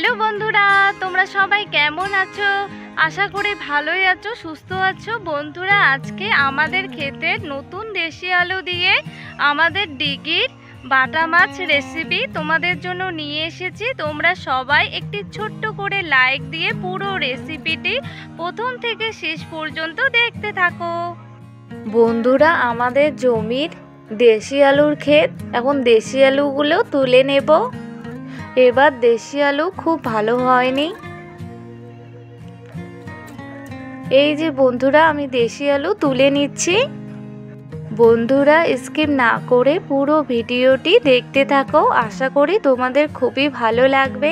Hello বন্ধুরা, তোমরা সবাই কেমন আছো? আশা করি ভালোই আছো, সুস্থ আছো। বন্ধুরা, আজকে আমাদের ক্ষেতের নতুন দেশি আলু দিয়ে আমাদের ডিগির বাটা মাছ রেসিপি তোমাদের জন্য নিয়ে এসেছি। তোমরা সবাই একটি ছোট্ট করে লাইক দিয়ে পুরো রেসিপিটি প্রথম থেকে শেষ পর্যন্ত দেখতে থাকো। বন্ধুরা, আমাদের জমির দেশি আলুর ক্ষেত, এখন দেশি আলুগুলো তুলে নেব। এবার দেশি আলু খুব ভালো হয়নি। এই যে বন্ধুরা, আমি দেশি আলু তুলে নিচ্ছি। বন্ধুরা, স্কিপ না করে পুরো ভিডিওটি দেখতে থাকো, আশা করি তোমাদের খুবই ভালো লাগবে।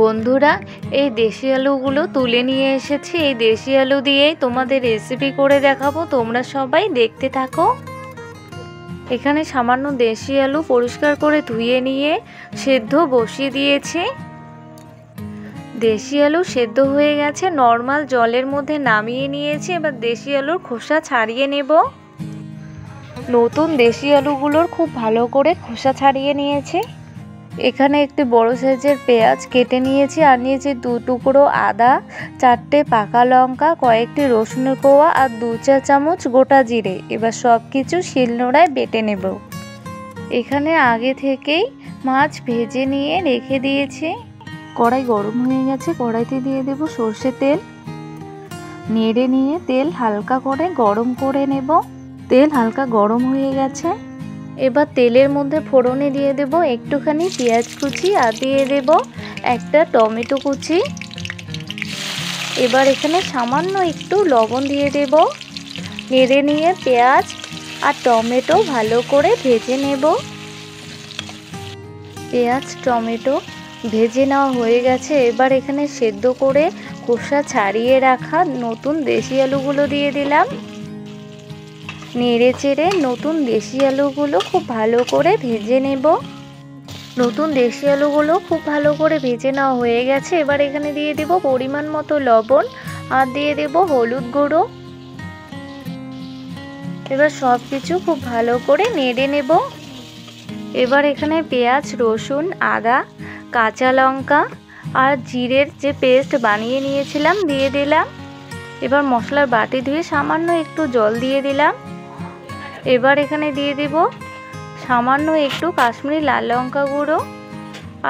বন্ধুরা, এই দেশি আলুগুলো তুলে নিয়ে এসেছি। এই দেশি আলু দিয়েই তোমাদের রেসিপি করে দেখাবো, তোমরা সবাই দেখতে থাকো। এখানে সামান্য দেশি আলু পরিষ্কার করে ধুয়ে নিয়ে সেদ্ধ বসিয়ে দিয়েছি। দেশি আলু সেদ্ধ হয়ে গেছে, নর্মাল জলের মধ্যে নামিয়ে নিয়েছি। এবার দেশি আলুর খোসা ছাড়িয়ে নেব। নতুন দেশি আলুগুলোর খুব ভালো করে খোসা ছাড়িয়ে নিয়েছি। এখানে একটি বড় সাইজের পেঁয়াজ কেটে নিয়েছি, আর নিয়েছি 2 টুকরো আদা, 4টে পাকা লঙ্কা, কয়েকটি রসুনের কোয়া আর 2 চা চামচ গোটা জিরে। এবার সব কিছু শিলনোড়ায় বেটে নেব। এখানে আগে থেকেই মাছ ভেজে নিয়ে রেখে দিয়েছি। কড়াই গরম হয়ে গেছে, কড়াইতে দিয়ে দেব সর্ষের তেল। নেড়ে নিয়ে তেল হালকা করে গরম করে নেব। তেল হালকা গরম হয়ে গেছে। এবার তেলের মধ্যে ফোড়নে দিয়ে দেব একটুখানি পেঁয়াজ কুচি, আর দিয়ে দেব একটা টমেটো কুচি। এবার এখানে সামান্য একটু লবণ দিয়ে দেব। নেড়ে নিয়ে পেঁয়াজ আর টমেটো ভালো করে ভেজে নেব। পেঁয়াজ টমেটো ভেজে নেওয়া হয়ে গেছে। এবার এখানে সেদ্ধ করে খোসা ছাড়িয়ে রাখা নতুন দেশি আলুগুলো দিয়ে দিলাম। নেড়ে চেড়ে নতুন দেশি আলুগুলো খুব ভালো করে ভেজে নেব। নতুন দেশি আলুগুলো খুব ভালো করে ভেজে নেওয়া হয়ে গেছে। এবার এখানে দিয়ে দেব পরিমাণ মতো লবণ, আর দিয়ে দেব হলুদ গুঁড়ো। এবার সব কিছু খুব ভালো করে নেড়ে নেব। এবার এখানে পেঁয়াজ, রসুন, আদা, কাঁচা লঙ্কা আর জিরের যে পেস্ট বানিয়ে নিয়েছিলাম দিয়ে দিলাম। এবার মশলার বাটি ধুয়ে সামান্য একটু জল দিয়ে দিলাম। এবার এখানে দিয়ে দেব সামান্য একটু কাশ্মীরি লাল লঙ্কা গুঁড়ো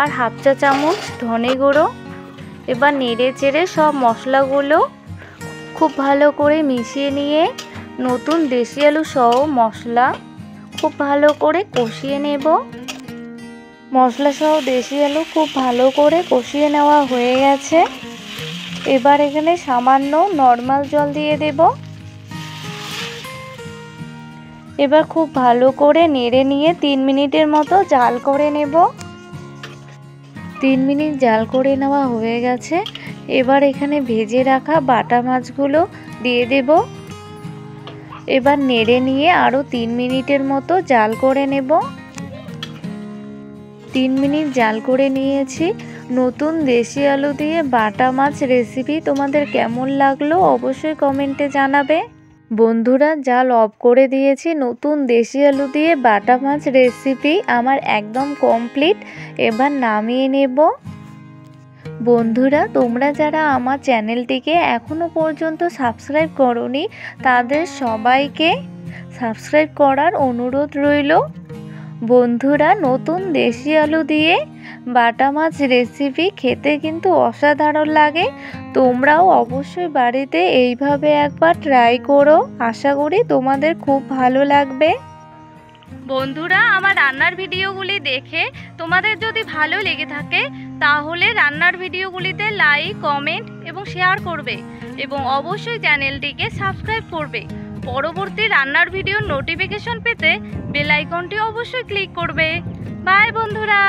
আর 1/2 চা চামচ ধনে গুঁড়ো। এবার নেড়ে চেড়ে সব মশলাগুলো খুব ভালো করে মিশিয়ে নিয়ে নতুন দেশি আলু সহ মশলা খুব ভালো করে কষিয়ে নেব। মশলা সহ দেশি আলু খুব ভালো করে কষিয়ে নেওয়া হয়ে গেছে। এবার এখানে সামান্য নর্মাল জল দিয়ে দেব। এবার খুব ভালো করে নেড়ে নিয়ে 3 মিনিটের মতো জাল করে নেব। 3 মিনিট জাল করে নেওয়া হয়ে গেছে। এবার এখানে ভেজে রাখা বাটা মাছগুলো দিয়ে দেব। এবার নেড়ে নিয়ে আরও 3 মিনিটের মতো জাল করে নেব। 3 মিনিট জাল করে নিয়েছি। নতুন দেশি আলু দিয়ে বাটা মাছ রেসিপি তোমাদের কেমন লাগলো অবশ্যই কমেন্টে জানাবে। বন্ধুরা, জাল অফ করে দিয়েছি। নতুন দেশি আলু দিয়ে বাটা মাছ রেসিপি আমার একদম কমপ্লিট। এবার নামিয়ে নেব। বন্ধুরা, তোমরা যারা আমার চ্যানেলটিকে এখনো পর্যন্ত সাবস্ক্রাইব করোনি, তাদের সবাইকে সাবস্ক্রাইব করার অনুরোধ রইল। বন্ধুরা, নতুন দেশি আলু দিয়ে বাটা মাছ রেসিপি খেতে কিন্তু অসাধারণ লাগে। তোমরাও অবশ্যই বাড়িতে এইভাবে একবার ট্রাই করো, আশা করি তোমাদের খুব ভালো লাগবে। বন্ধুরা, আমার রান্নার ভিডিওগুলি দেখে তোমাদের যদি ভালো লেগে থাকে, তাহলে রান্নার ভিডিওগুলিতে লাইক, কমেন্ট এবং শেয়ার করবে, এবং অবশ্যই চ্যানেলটিকে সাবস্ক্রাইব করবে। পরবর্তী রান্নার ভিডিওর নোটিফিকেশন পেতে বেল আইকনটি অবশ্যই ক্লিক করবে। বাই বন্ধুরা।